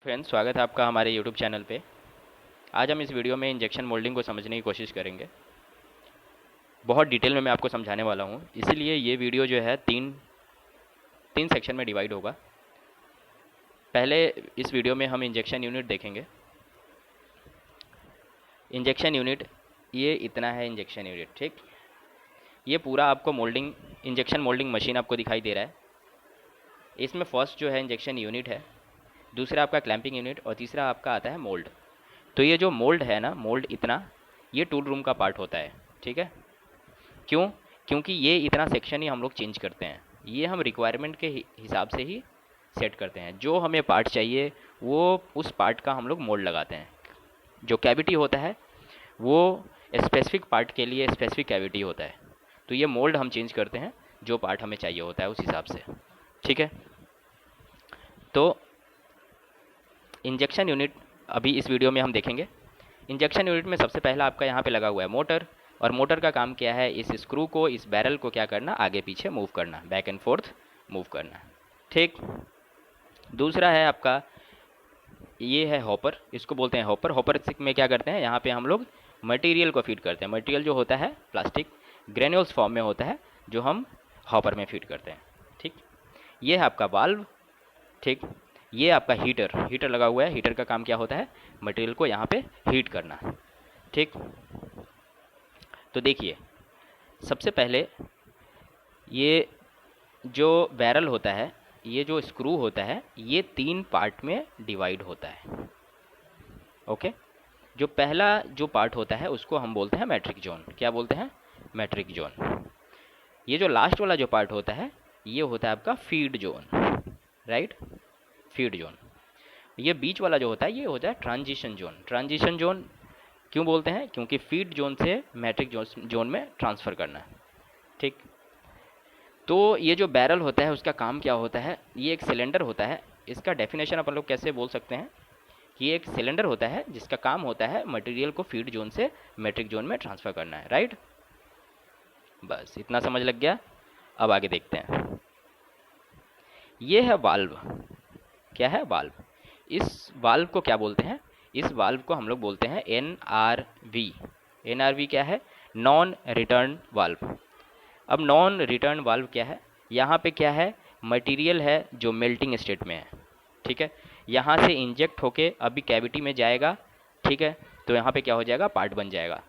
Friends, स्वागत है आपका हमारे यूट्यूब चैनल पे। आज हम इस वीडियो में इंजेक्शन मोल्डिंग को समझने की कोशिश करेंगे। बहुत डिटेल में मैं आपको समझाने वाला हूँ, इसीलिए ये वीडियो जो है तीन तीन सेक्शन में डिवाइड होगा। पहले इस वीडियो में हम इंजेक्शन यूनिट देखेंगे। इंजेक्शन यूनिट ये इतना है, इंजेक्शन यूनिट, ठीक। ये पूरा आपको मोल्डिंग इंजेक्शन मोल्डिंग मशीन आपको दिखाई दे रहा है। इसमें फर्स्ट जो है इंजेक्शन यूनिट है, दूसरा आपका क्लैंपिंग यूनिट और तीसरा आपका आता है मोल्ड। तो ये जो मोल्ड है ना, मोल्ड इतना, ये टूल रूम का पार्ट होता है, ठीक है। क्यों? क्योंकि ये इतना सेक्शन ही हम लोग चेंज करते हैं। ये हम रिक्वायरमेंट के हिसाब से ही सेट करते हैं। जो हमें पार्ट चाहिए वो उस पार्ट का हम लोग मोल्ड लगाते हैं। जो कैविटी होता है वो स्पेसिफिक पार्ट के लिए स्पेसिफिक कैविटी होता है। तो ये मोल्ड हम चेंज करते हैं जो पार्ट हमें चाहिए होता है उस हिसाब से, ठीक है। तो इंजेक्शन यूनिट अभी इस वीडियो में हम देखेंगे। इंजेक्शन यूनिट में सबसे पहला आपका यहाँ पे लगा हुआ है मोटर। और मोटर का काम क्या है? इस स्क्रू को, इस बैरल को क्या करना? आगे पीछे मूव करना, बैक एंड फोर्थ मूव करना, ठीक। दूसरा है आपका, ये है हॉपर, इसको बोलते हैं हॉपर। हॉपर में क्या करते हैं? यहाँ पे हम लोग मटेरियल को फीड करते हैं। मटेरियल जो होता है प्लास्टिक ग्रेन्यूल्स फॉर्म में होता है, जो हम हॉपर में फीड करते हैं, ठीक। ये है आपका वाल्व, ठीक। ये आपका हीटर, हीटर लगा हुआ है। हीटर का काम क्या होता है? मटेरियल को यहाँ पे हीट करना, ठीक। तो देखिए, सबसे पहले ये जो बैरल होता है, ये जो स्क्रू होता है, ये तीन पार्ट में डिवाइड होता है, ओके। जो पहला जो पार्ट होता है उसको हम बोलते हैं मैट्रिक जोन। क्या बोलते हैं? Matric zone. ये जो लास्ट वाला जो पार्ट होता है ये होता है आपका feed zone, right, feed zone. ये बीच वाला जो होता है ये होता है ट्रांजिशन जोन। ट्रांजिशन जोन क्यों बोलते हैं? क्योंकि फीड जोन से मैट्रिक जोन में ट्रांसफ़र करना है, ठीक। तो ये जो बैरल होता है उसका काम क्या होता है? ये एक सिलेंडर होता है। इसका डेफिनेशन अपन लोग कैसे बोल सकते हैं कि ये एक सिलेंडर होता है जिसका काम होता है मटेरियल को फीड जोन से मैट्रिक जोन में ट्रांसफ़र करना है, राइट। बस इतना समझ लग गया। अब आगे देखते हैं। ये है वाल्व। क्या है? वाल्व। इस वाल्व को क्या बोलते हैं? इस वाल्व को हम लोग बोलते हैं NRV। NRV क्या है? Non return valve. अब नॉन रिटर्न वाल्व क्या है? यहाँ पे क्या है? मटेरियल है जो मेल्टिंग स्टेट में है, ठीक है। यहाँ से इंजेक्ट होके अभी कैविटी में जाएगा, ठीक है। तो यहाँ पे क्या हो जाएगा? पार्ट बन जाएगा।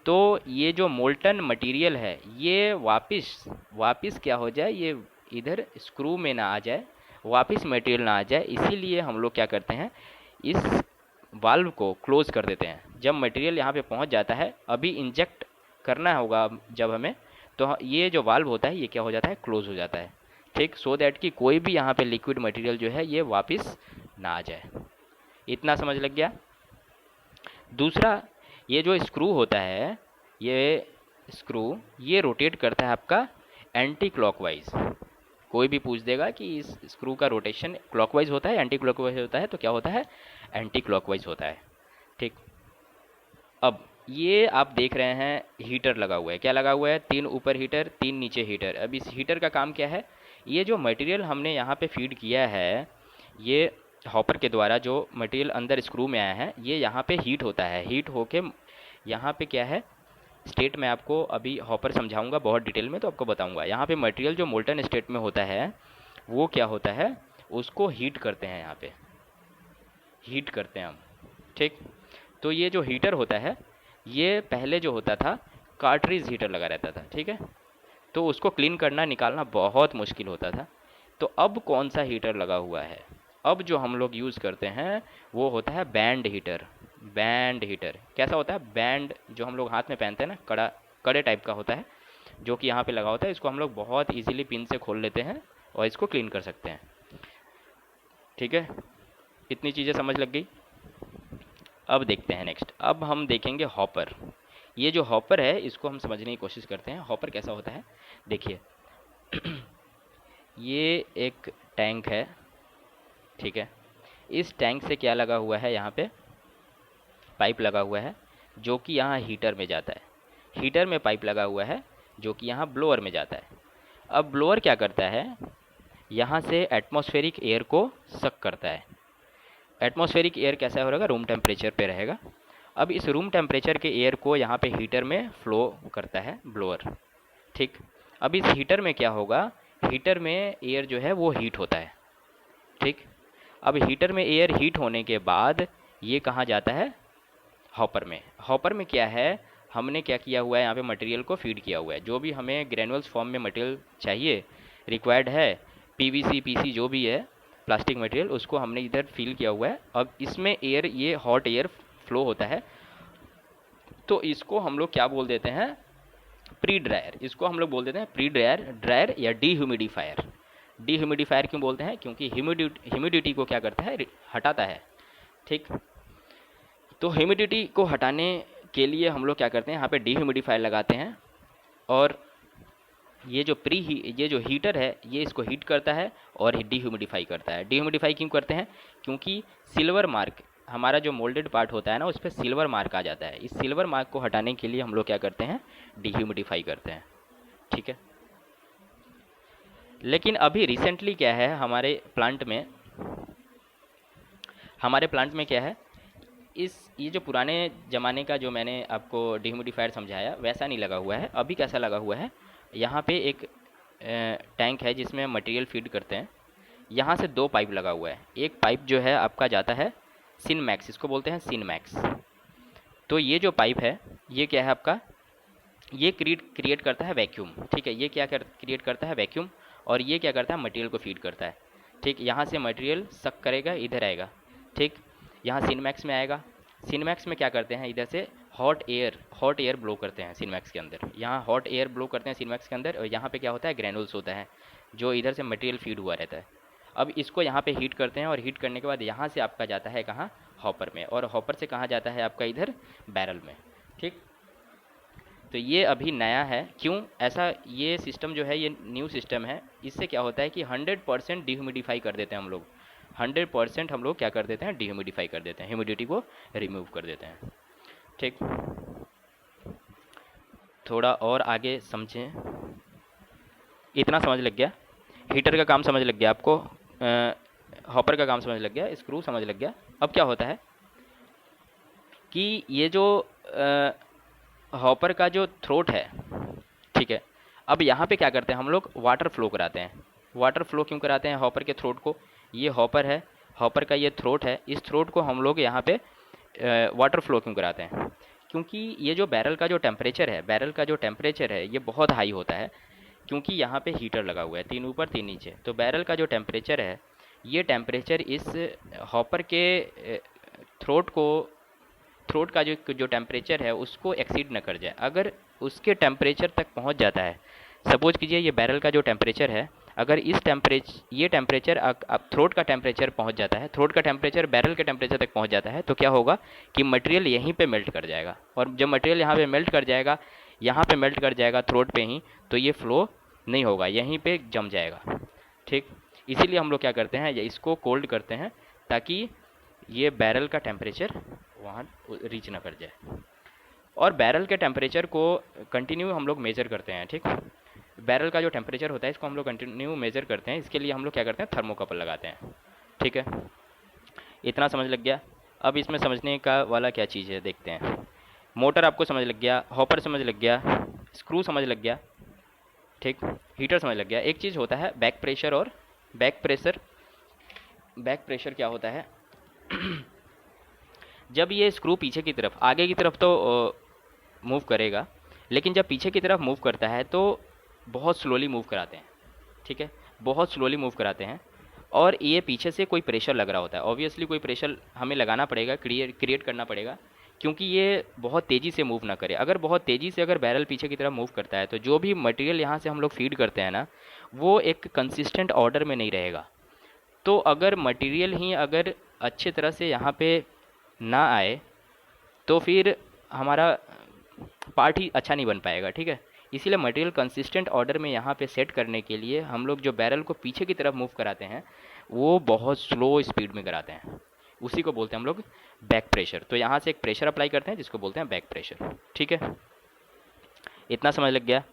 तो ये जो मोल्टन मटेरियल है ये वापस वापस क्या हो जाए? ये इधर स्क्रू में ना आ जाए, वापस मटेरियल ना आ जाए, इसीलिए हम लोग क्या करते हैं? इस वाल्व को क्लोज कर देते हैं। जब मटेरियल यहाँ पे पहुँच जाता है, अभी इंजेक्ट करना होगा जब हमें, तो ये जो वाल्व होता है ये क्या हो जाता है? क्लोज हो जाता है, ठीक। सो दैट कि कोई भी यहाँ पे लिक्विड मटेरियल जो है ये वापस ना आ जाए। इतना समझ लग गया। दूसरा, ये जो स्क्रू होता है, ये स्क्रू ये रोटेट करता है आपका एंटी क्लॉकवाइज। कोई भी पूछ देगा कि इस स्क्रू का रोटेशन क्लॉकवाइज होता है एंटी क्लॉकवाइज होता है, तो क्या होता है? एंटी क्लॉकवाइज होता है, ठीक। अब ये आप देख रहे हैं हीटर लगा हुआ है। क्या लगा हुआ है? तीन ऊपर हीटर, तीन नीचे हीटर। अब इस हीटर का काम क्या है? ये जो मटेरियल हमने यहाँ पे फीड किया है, ये हॉपर के द्वारा जो मटेरियल अंदर स्क्रू में आया है, ये यहाँ पे हीट होता है। हीट होके यहाँ पे क्या है? स्टेट में आपको अभी हॉपर समझाऊंगा बहुत डिटेल में, तो आपको बताऊंगा। यहाँ पे मटेरियल जो मोल्टन स्टेट में होता है वो क्या होता है? उसको हीट करते हैं, यहाँ पे हीट करते हैं हम, ठीक। तो ये जो हीटर होता है ये पहले जो होता था कार्ट्रिज हीटर लगा रहता था, ठीक है। तो उसको क्लीन करना निकालना बहुत मुश्किल होता था। तो अब कौन सा हीटर लगा हुआ है? अब जो हम लोग यूज़ करते हैं वो होता है बैंड हीटर। बैंड हीटर कैसा होता है? बैंड जो हम लोग हाथ में पहनते हैं ना, कड़ा कड़े टाइप का होता है, जो कि यहाँ पे लगा होता है। इसको हम लोग बहुत इजीली पिन से खोल लेते हैं और इसको क्लीन कर सकते हैं, ठीक है। इतनी चीज़ें समझ लग गई। अब देखते हैं नेक्स्ट। अब हम देखेंगे हॉपर। ये जो हॉपर है इसको हम समझने की कोशिश करते हैं। हॉपर कैसा होता है? देखिए, ये एक टैंक है, ठीक है। इस टैंक से क्या लगा हुआ है? यहाँ पे पाइप लगा हुआ है जो कि यहाँ हीटर में जाता है। हीटर में पाइप लगा हुआ है जो कि यहाँ ब्लोअर में जाता है। अब ब्लोअर क्या करता है? यहाँ से एटमॉस्फेरिक एयर को सक करता है। एटमॉस्फेरिक एयर कैसा हो रहेगा, रूम टेम्परेचर पे रहेगा। अब इस रूम टेम्परेचर के एयर को यहाँ पे हीटर में फ्लो करता है ब्लोअर, ठीक। अब इस हीटर में क्या होगा, हीटर में एयर जो है वो हीट होता है, ठीक। अब हीटर में एयर हीट होने के बाद ये कहाँ जाता है, हॉपर में। हॉपर में क्या है, हमने क्या किया हुआ है, यहाँ पे मटेरियल को फीड किया हुआ है, जो भी हमें ग्रेनुअल्स फॉर्म में मटेरियल चाहिए, रिक्वायर्ड है, पीवीसी पीसी जो भी है प्लास्टिक मटेरियल, उसको हमने इधर फिल किया हुआ है। अब इसमें एयर, ये हॉट एयर फ्लो होता है, तो इसको हम लोग क्या बोल देते हैं, प्री ड्रायर। इसको हम लोग बोल देते हैं प्री ड्रायर, ड्रायर या डीह्यूमिडिफायर। डीह्यूमिडिफायर क्यों बोलते हैं, क्योंकि ह्यूमिडिटी को क्या करता है, हटाता है, ठीक। तो ह्यूमिडिटी को हटाने के लिए हम लोग क्या करते हैं, यहाँ पे डीह्यूमिडिफायर लगाते हैं, और ये जो हीटर है ये इसको हीट करता है और डीह्यूमिडिफाई करता है। डीह्यूमिडिफाई क्यों करते हैं, क्योंकि सिल्वर मार्क, हमारा जो मोल्डेड पार्ट होता है ना, उस पर सिल्वर मार्क आ जाता है। इस सिल्वर मार्क को हटाने के लिए हम लोग क्या करते हैं, डीह्यूमिडिफाई करते हैं, ठीक है। लेकिन अभी रिसेंटली क्या है हमारे प्लांट में क्या है, ये जो पुराने ज़माने का जो मैंने आपको डीह्यूमिडिफायर समझाया वैसा नहीं लगा हुआ है। अभी कैसा लगा हुआ है, यहाँ पे एक टैंक है जिसमें मटेरियल फीड करते हैं। यहाँ से 2 पाइप लगा हुआ है। एक पाइप जो है आपका जाता है सिनमैक्स, इसको बोलते हैं सिनमैक्स। तो ये जो पाइप है ये क्या है आपका, ये क्रिएट करता है वैक्यूम, ठीक है। ये क्या क्रिएट करता है, वैक्यूम। और ये क्या करता है, मटेरियल को फीड करता है, ठीक। यहाँ से मटेरियल सक करेगा, इधर आएगा, ठीक। यहाँ सिनमैक्स में आएगा। सिनमैक्स में क्या करते हैं, इधर से हॉट एयर ब्लो करते हैं सिनमैक्स के अंदर। यहाँ हॉट एयर ब्लो करते हैं सिनमैक्स के अंदर, और यहाँ पे क्या होता है, ग्रेनुल्स होता है जो इधर से मटेरियल फीड हुआ रहता है। अब इसको यहाँ पे हीट करते हैं, और हीट करने के बाद यहाँ से आपका जाता है कहाँ, हॉपर में, और हॉपर से कहाँ जाता है आपका, इधर बैरल में, ठीक। तो ये अभी नया है। क्यों ऐसा, ये सिस्टम जो है ये न्यू सिस्टम है। इससे क्या होता है कि 100% डिह्यूमिडिफाई कर देते हैं हम लोग। 100% हम लोग क्या कर देते हैं, डिह्यूमिडिफाई कर देते हैं, ह्यूमिडिटी को रिमूव कर देते हैं, ठीक। थोड़ा और आगे समझें, इतना समझ लग गया, हीटर का काम समझ लग गया आपको, हॉपर का काम समझ लग गया, स्क्रू समझ लग गया। अब क्या होता है कि ये जो हॉपर का जो थ्रोट है, ठीक है। अब यहाँ पे क्या करते हैं हम लोग, वाटर फ्लो कराते हैं। वाटर फ्लो क्यों कराते हैं हॉपर के थ्रोट को, ये हॉपर है, हॉपर का ये थ्रोट है, इस थ्रोट को हम लोग यहाँ पे वाटर फ्लो क्यों कराते हैं, क्योंकि ये जो बैरल का जो टेम्परेचर है ये बहुत हाई होता है, क्योंकि यहाँ पे हीटर लगा हुआ है, 3 ऊपर 3 नीचे। तो बैरल का जो टेम्परेचर है, ये टेम्परेचर इस हॉपर के थ्रोट का जो टेम्परेचर है उसको एक्सीड न कर जाए। अगर उसके टेम्परेचर तक पहुंच जाता है, सपोज कीजिए ये बैरल का जो टेम्परेचर है, अगर ये टेम्परेचर अब थ्रोट का टेम्परेचर पहुंच जाता है, थ्रोट का टेम्परेचर बैरल के टेम्परेचर तक पहुंच जाता है, तो क्या होगा कि मटेरियल यहीं पे मेल्ट कर जाएगा। और जब मटेरियल यहाँ पे मेल्ट कर जाएगा थ्रोट पे ही, तो ये फ्लो नहीं होगा, यहीं पे जम जाएगा, ठीक। इसीलिए हम लोग क्या करते हैं, इसको कोल्ड करते हैं, ताकि ये बैरल का टेम्परेचर वहाँ रीच ना कर जाए। और बैरल के टेम्परेचर को कंटिन्यू हम लोग मेज़र करते हैं, ठीक। बैरल का जो टेम्परेचर होता है इसको हम लोग कंटिन्यू मेज़र करते हैं। इसके लिए हम लोग क्या करते हैं, थर्मोकपल लगाते हैं, ठीक है। इतना समझ लग गया। अब इसमें समझने का वाला क्या चीज़ है, देखते हैं। मोटर आपको समझ लग गया, हॉपर समझ लग गया, स्क्रू समझ लग गया, ठीक, हीटर समझ लग गया। एक चीज़ होता है बैक प्रेशर, और बैक प्रेशर क्या होता है जब ये स्क्रू पीछे की तरफ, आगे की तरफ तो मूव करेगा, लेकिन जब पीछे की तरफ मूव करता है तो बहुत स्लोली मूव कराते हैं, ठीक है, बहुत स्लोली मूव कराते हैं। और ये पीछे से कोई प्रेशर लग रहा होता है, ऑब्वियसली कोई प्रेशर हमें लगाना पड़ेगा, क्रिएट करना पड़ेगा, क्योंकि ये बहुत तेज़ी से मूव ना करे। अगर बहुत तेज़ी से अगर बैरल पीछे की तरफ मूव करता है, तो जो भी मटेरियल यहाँ से हम लोग फीड करते हैं ना, वो एक कंसिस्टेंट ऑर्डर में नहीं रहेगा। तो अगर मटेरियल ही अगर अच्छे तरह से यहाँ पे ना आए, तो फिर हमारा पार्ट ही अच्छा नहीं बन पाएगा, ठीक है। इसीलिए मटेरियल कंसिस्टेंट ऑर्डर में यहाँ पे सेट करने के लिए हम लोग जो बैरल को पीछे की तरफ मूव कराते हैं, वो बहुत स्लो स्पीड में कराते हैं, उसी को बोलते हैं हम लोग बैक प्रेशर। तो यहाँ से एक प्रेशर अप्लाई करते हैं जिसको बोलते हैं बैक प्रेशर, ठीक है। इतना समझ लग गया।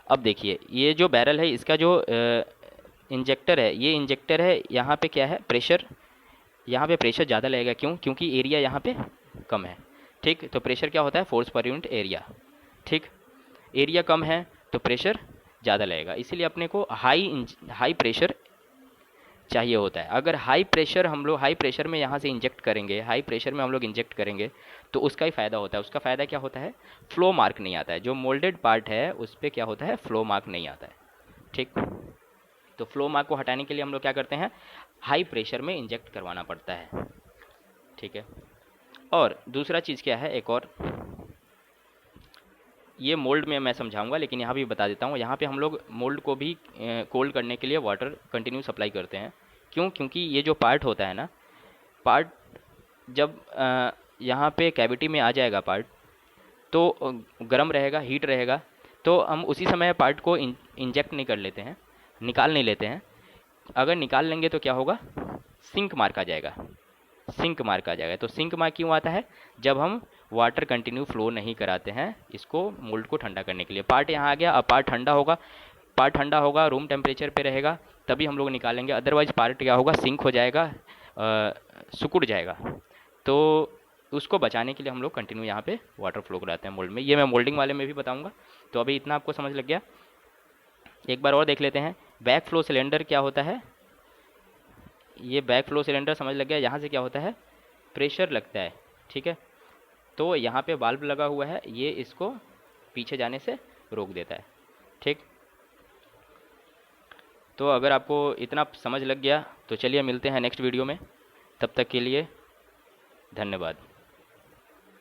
अब देखिए, ये जो बैरल है इसका जो इंजेक्टर है, ये इंजेक्टर है, यहाँ पे क्या है, प्रेशर यहाँ पे प्रेशर ज़्यादा लगेगा, क्यों? क्योंकि एरिया यहाँ पे कम है। ठीक, तो प्रेशर क्या होता है? Force per unit area. ठीक, एरिया कम है तो प्रेशर ज़्यादा लगेगा, इसीलिए अपने को हाई प्रेशर चाहिए होता है। अगर हाई प्रेशर में यहाँ से इंजेक्ट करेंगे, हाई प्रेशर में हम लोग इंजेक्ट करेंगे तो उसका ही फ़ायदा होता है। उसका फ़ायदा क्या होता है? फ्लो मार्क नहीं आता है। जो मोल्डेड पार्ट है उस पर क्या होता है? फ्लो मार्क नहीं आता है। ठीक, तो फ्लो मार्क को हटाने के लिए हम लोग क्या करते हैं? हाई प्रेशर में इंजेक्ट करवाना पड़ता है। ठीक है, और दूसरा चीज़ क्या है, एक और, ये मोल्ड में मैं समझाऊंगा लेकिन यहाँ भी बता देता हूँ। यहाँ पे हम लोग मोल्ड को भी कोल्ड करने के लिए वाटर कंटिन्यू सप्लाई करते हैं। क्यों? क्योंकि ये जो पार्ट होता है ना, पार्ट जब यहाँ पे कैविटी में आ जाएगा पार्ट, तो गर्म रहेगा, हीट रहेगा, तो हम उसी समय पार्ट को इंजेक्ट नहीं कर लेते हैं, निकाल नहीं लेते हैं। अगर निकाल लेंगे तो क्या होगा? सिंक मार्क आ जाएगा। सिंक मार्क आ जाएगा। तो सिंक मार्क क्यों आता है? जब हम वाटर कंटिन्यू फ्लो नहीं कराते हैं इसको, मोल्ड को ठंडा करने के लिए। पार्ट यहाँ आ गया, अब पार्ट ठंडा होगा, पार्ट ठंडा होगा, रूम टेम्परेचर पे रहेगा, तभी हम लोग निकालेंगे। अदरवाइज पार्ट क्या होगा? सिंक हो जाएगा, सिकुड़ जाएगा। तो उसको बचाने के लिए हम लोग कंटिन्यू यहाँ पे वाटर फ्लो कराते हैं मोल्ड में। ये मैं मोल्डिंग वाले में भी बताऊँगा। तो अभी इतना आपको समझ लग गया। एक बार और देख लेते हैं, बैक फ्लो सिलेंडर क्या होता है। ये बैक फ्लो सिलेंडर समझ लग गया। यहाँ से क्या होता है? प्रेशर लगता है। ठीक है, तो यहाँ पे वाल्व लगा हुआ है, ये इसको पीछे जाने से रोक देता है। ठीक, तो अगर आपको इतना समझ लग गया तो चलिए मिलते हैं नेक्स्ट वीडियो में। तब तक के लिए धन्यवाद।